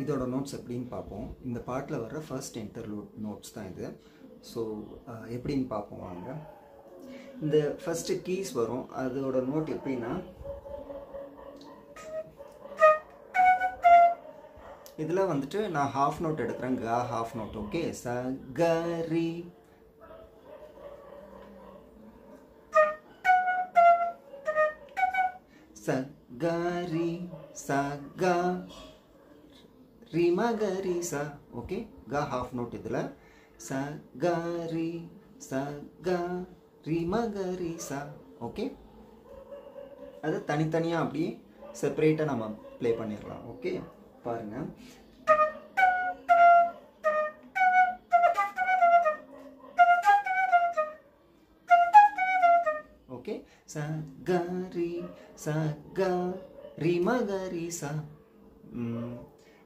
இதோட நோட்ஸ் எப்படின்னு பார்ப்போம். இந்த பாட்டில் வர ஃபர்ஸ்ட் இன்டர்லூட் நோட்ஸ் தான் இது. ஸோ எப்படின்னு பார்ப்போம் வாங்க. இந்த ஃபஸ்ட்டு கீஸ் வரும், அதோட நோட் எப்படின்னா இதில் வந்துட்டு நான் ஹாஃப் நோட் எடுக்கிறேன், கா ஹாஃப் நோட். ஓகே, ச க ரி ச க ரி ச க ரி ம க ரி ச. ஓகே, கா ஹாஃப் நோட் இதில். ச க ரி ச க ரி ம க ரி ச. ஓகே, அது தனித்தனியாக அப்படியே செப்பரேட்டாக நம்ம ப்ளே பண்ணிடலாம். ஓகே, பாருங்க. ஓகே, ச க ரி ச க ரி ம க ரி ச.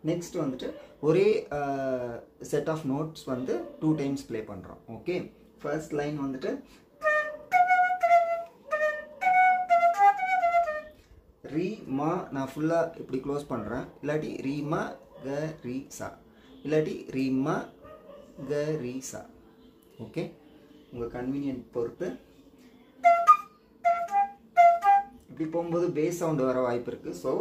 நெக்ஸ்ட் வந்துட்டு ஒரே செட் ஆஃப் நோட்ஸ் வந்து 2 டைம்ஸ் ப்ளே பண்ணுறோம். ஓகே, ஃபர்ஸ்ட் லைன் வந்துட்டு ரி மா, நான் ஃபுல்லாக இப்படி க்ளோஸ் பண்ணுறேன், இல்லாட்டி ரி ம க ரி சா, இல்லாட்டி ரி ம க ரி சா. ஓகே, உங்கள் கன்வீனியன்ட் பொறுத்து. இப்படி போகும்போது பேஸ் சவுண்டு வர வாய்ப்பு இருக்குது. ஸோ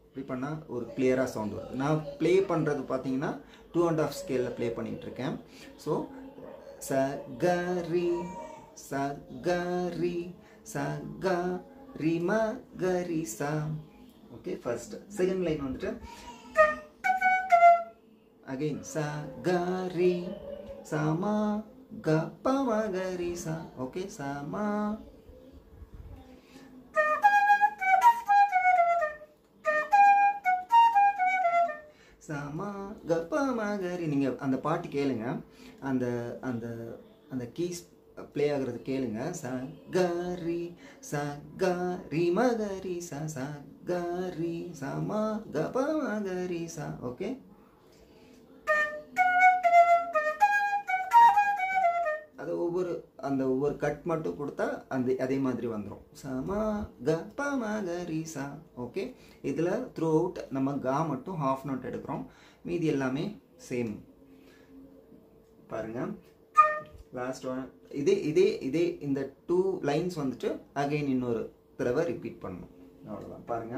இப்படி பண்ணால் ஒரு கிளியராக சவுண்டு வரும். நான் ப்ளே பண்ணுறது பார்த்தீங்கன்னா 2.5 ஸ்கேலில் ப்ளே பண்ணிகிட்ருக்கேன். ஸோ ச க ரி ச க ரி ச க ரி ம க ரி ச. Okay, first. செகண்ட் லைன் வந்துட்டு அகைன் ச க ரி ச ம க ப ம க ரி ச. ஓகே, ச ம ச ம க ப ம க ரி. நீங்கள் அந்த பாட்டு கேளுங்க, அந்த அந்த அந்த கீஸ் ப்ளே ஆகுறது கேளுங்க. ச க ரி ச க ரி ம க ரி ச ச க ரி ச ம க ப ம க ரி ச. ஓகே, அது ஒவ்வொரு கட் மட்டும் கொடுத்தா அதே மாதிரி வந்துடும். ச ம க ப ம க ரி ச. ஓகே, இதில் த்ரூ அவுட் நம்ம கா மட்டும் ஹாஃப் நோட் எடுக்கிறோம், மீதி எல்லாமே சேம். பாருங்க, லாஸ்ட் ஒன். இதே இந்த 2 லைன்ஸ் வந்துட்டு அகைன் இன்னொரு தடவை ரிப்பீட் பண்ணணும். அவ்வளோதான். பாருங்க,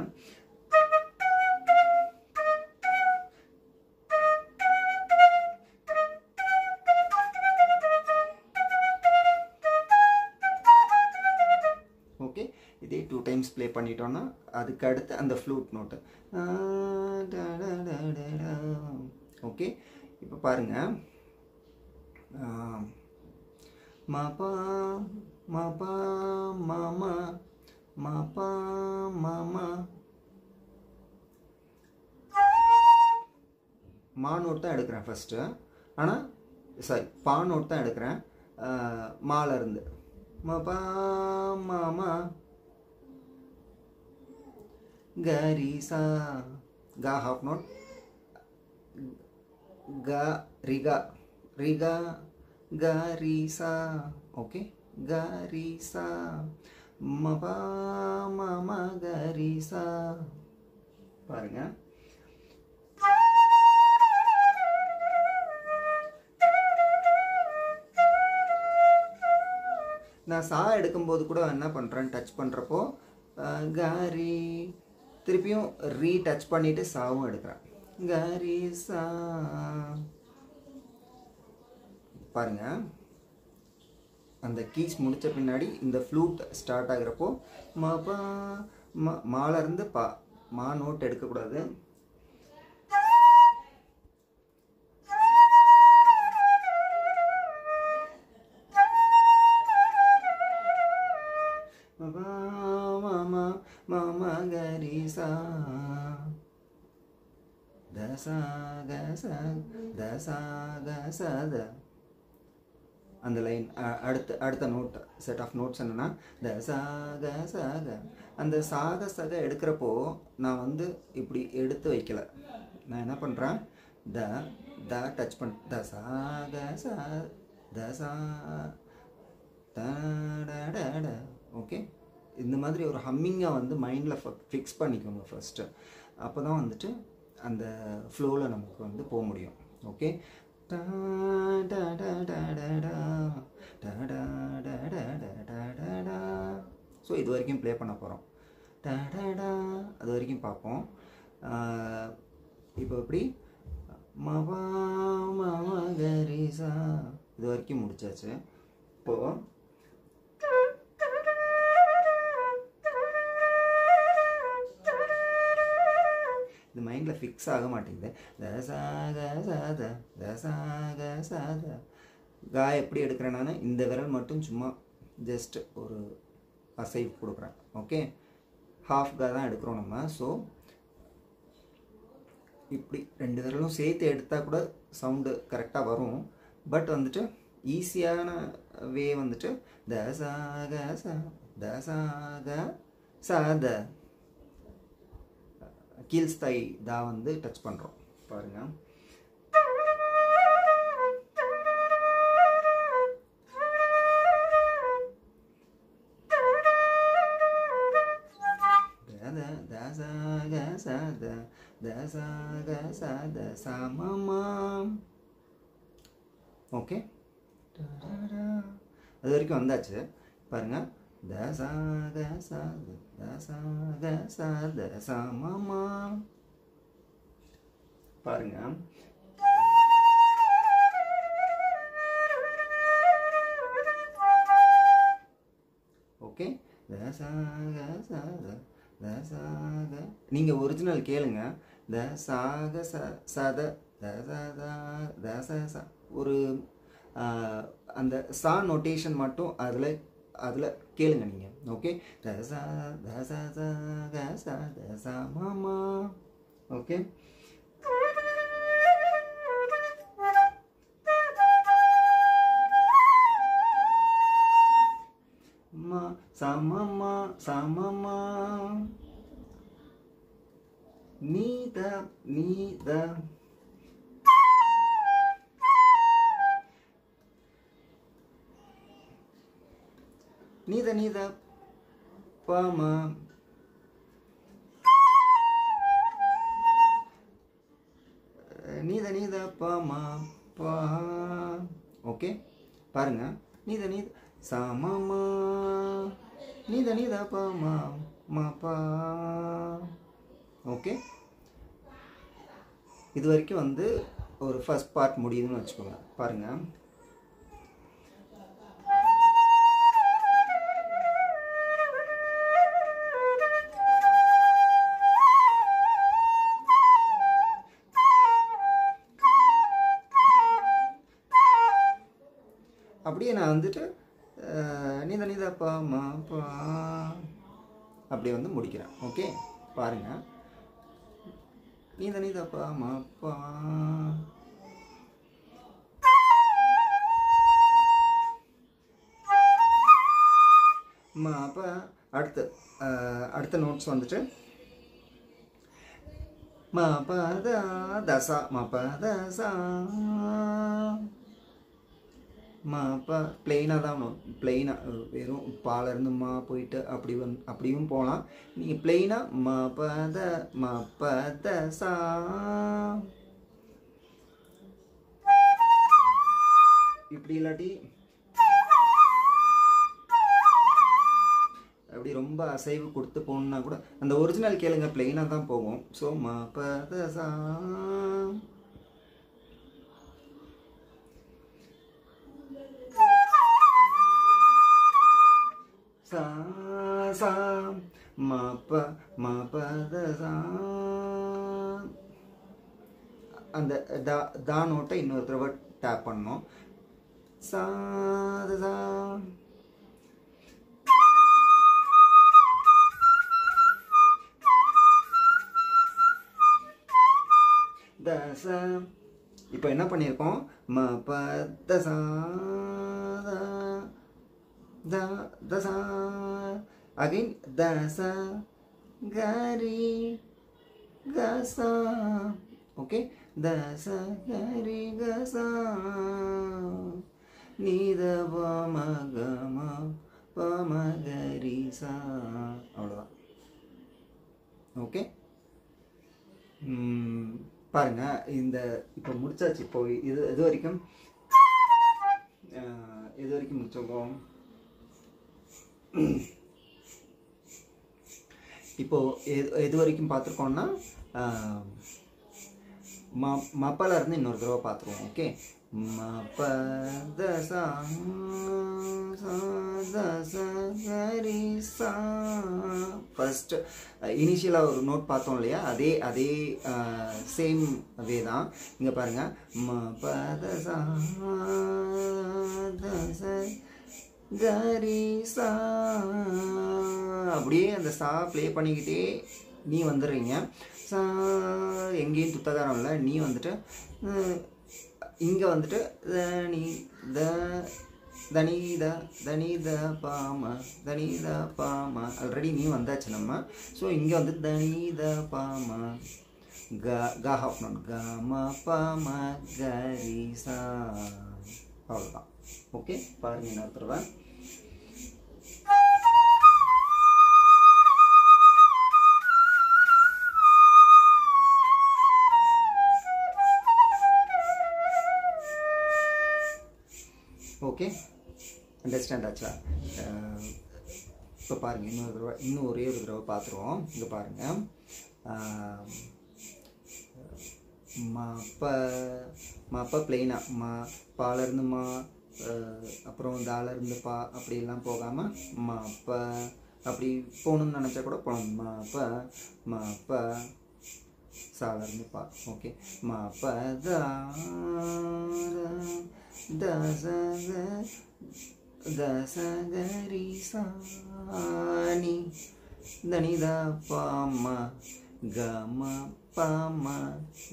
ஓகே, இதே 2 டைம்ஸ் ப்ளே பண்ணிட்டோன்னா அதுக்கு அடுத்து அந்த ஃப்ளூட் நோட்டு. ஓகே, இப்போ பாருங்க, ma pa ma pa mama ma pa mama. மா நோட் தான் எடுக்கிறேன் ஃபர்ஸ்ட்டு, ஆனால் சாரி பா நோட் தான் எடுக்கிறேன் மால இருந்து. ம பா மாமா க ரி சா, கா ஹாஃப் நோட், க ரிகா ரிகா க ரி சா. ஓகே, க ரி சா ம பா ம ம க ரி சா. பாருங்க, நான் சா எடுக்கும்போது கூட என்ன பண்ணுறேன், டச் பண்ணுறப்போ க ரி, திருப்பியும் ரீ டச் பண்ணிவிட்டு சாவும் எடுக்கிறேன், க ரி சா. பாருங்க, அந்த கீஸ் முடித்த பின்னாடி இந்த ஃப்ளூட் ஸ்டார்ட் ஆகிறப்போ ம பா மால இருந்து பா, மா நோட் எடுக்கக்கூடாது. மாமா மாமா கரி சா தசா கச தசா கச த. அந்த லைன் அடுத்த நோட் செட் ஆஃப் நோட்ஸ் என்னென்னா த சாக சாக. அந்த சாக சக எடுக்கிறப்போ நான் வந்து இப்படி எடுத்து வைக்கல, நான் என்ன பண்ணுறேன், த டச் பண்ண த சாக சா த சா ட. ஓகே, இந்த மாதிரி ஒரு ஹம்மிங்காக வந்து மைண்டில் ஃபிக்ஸ் பண்ணிக்கோங்க ஃபஸ்ட்டு. அப்போ தான் வந்துட்டு அந்த ஃப்ளோவில் நமக்கு வந்து போக முடியும். ஓகே. ஸோ இது வரைக்கும் ப்ளே பண்ண போகிறோம். அது வரைக்கும் பார்ப்போம். இப்போ எப்படி மவா மகரிசா இது வரைக்கும் முடிச்சாச்சு. இப்போது இது மைண்டில் ஃபிக்ஸ் ஆக மாட்டேங்குது. தசாக சாத தசாக சாத கா எப்படி எடுக்கிறேன் நான், இந்த விரல் மட்டும் சும்மா ஜஸ்ட் ஒரு அசைவ் கொடுக்குறேன். ஓகே, ஹாஃப் கா தான் எடுக்கிறோம் நம்ம. ஸோ இப்படி 2 விரலும் சேர்த்து எடுத்தால் கூட சவுண்டு கரெக்டாக வரும். பட் வந்துட்டு ஈஸியான வே வந்துட்டு தசாக ச தசாக சாத கீழ்ஸ்தாய் தா வந்து டச் பண்ணுறோம் பாருங்கள். தசாக சாத தசாக சாத சமமாம். ஓகே, அது வரைக்கும் வந்தாச்சு பாருங்கள். தசாக சாத தசாக சாத சமமாம் பாருங்க. ஓகே, தசாக சாத தசாக நீங்கள் ஒரிஜினல் கேளுங்க. தசாக சத தசா தச ஒரு அந்த சா நோட்டேஷன் மட்டும் அதில் கேளுங்க நீங்கள். ஓகே, தசா தசா தசா தசா மாமா. ஓகே, மா சமமா சமமா நீத நீத நீத நீத பமா நீத நீத பமா பா. ஓகே பாருங்க, நீத நீத சமமா நீத நீத பமா மா பா. ஓகே, இது வரைக்கும் வந்து ஒரு ஃபர்ஸ்ட் பார்ட் முடியுதுன்னு வச்சுக்கோங்க. பாருங்கள், அப்படியே நான் வந்துட்டு நீத நீத பா மா பா அப்படியே வந்து முடிக்கிறேன். ஓகே பாருங்கள், நீத நீத பா மா பா மா பா. அடுத்த நோட்ஸ் வந்துட்டு மா பா த தசா மா பா தசா மா பா. பிளெயினாக தான் பிளெயினாக வெறும் பாலேருந்து மா போயிட்டு அப்படியும் போகலாம். நீங்கள் பிளெயினாக மா பத மா பத சா இப்படி இல்லாட்டி அப்படி ரொம்ப அசைவு கொடுத்து போகணுன்னா கூட அந்த ஒரிஜினல் கேளுங்க, பிளெயினாக தான் போகும். ஸோ மா பத சா சா சா மா ப மா பத சா. அந்த தா நோட்டை இன்னொரு தடவை டேப் பண்ணணும். சா சா தச. இப்போ என்ன பண்ணியிருக்கோம், ம ப தசா தசா அகைன் தச கரி கசா. ஓகே, தச கரி கசா நீத பம கம பம கரி சா அவ்வளோதான். ஓகே, பாருங்கள். இந்த இப்போ முடிச்சாச்சு. இப்போ இது வரைக்கும் முடிச்சிருக்கோம். இப்போது எது வரைக்கும் பார்த்துருக்கோன்னா மப்பால இருந்து இன்னொரு தடவை பார்த்துருவோம். ஓகே, மப்ப தசா சரி சா. ஃபர்ஸ்ட் இனிஷியலாக ஒரு நோட் பார்த்தோம் இல்லையா, அதே சேம் வே தான். இங்கே பாருங்கள், மப்ப தசா கரி சா. அப்படியே அந்த சா ப்ளே பண்ணிக்கிட்டே நீ வந்துடுறீங்க. சா எங்கேயும் துத்தகாரம் இல்லை. நீ வந்துட்டு இங்கே வந்துட்டு தனி த பாம ஆல்ரெடி நீ வந்தாச்சு நம்ம. ஸோ இங்கே வந்து தனி த பாம கா ஹாஃப் நோட் க ம ப ம கரி சா. அவ்வளோதான். ஓகே, பாருங்க இன்னொரு தடவை. ஓகே, அண்டர்ஸ்டாண்ட் ஆச்சா? இப்போ பாருங்கள், இன்னும் ஒரே ஒரு தடவை பார்த்துருவோம். இங்கே பாருங்கள், மப்ப பிளெயினா பாலேருந்து அப்புறம் தாலேருந்து பா அப்படிலாம் போகாமல் மப்ப அப்படி போகணுன்னு நினச்சா கூட போகணும். மப்ப சாலேருந்து பா. ஓகே, மப்ப தசகரி சாணி தனி த பாம கம பாம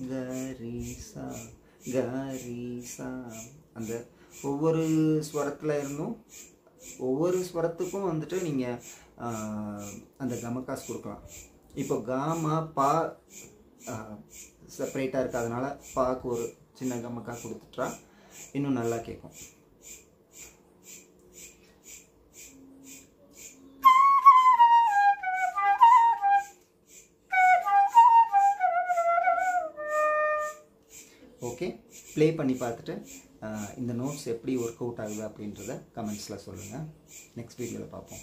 கரிசா. அந்த ஒவ்வொரு ஸ்வரத்தில் இருந்தும் ஒவ்வொரு ஸ்வரத்துக்கும் வந்துட்டு நீங்கள் அந்த கமக்காசு கொடுக்கலாம். இப்போ காமா பா செப்பரேட்டாக இருக்காதனால பாக்கு ஒரு சின்ன கமக்கா கொடுத்துட்டா இன்னும் நல்லா கேட்கும். ஓகே, ப்ளே பண்ணி பார்த்துட்டு இந்த நோட்ஸ் எப்படி ஒர்க் அவுட் ஆகுது அப்படின்றத கமெண்ட்ஸில் சொல்லுங்கள். நெக்ஸ்ட் வீடியோவில் பார்ப்போம்.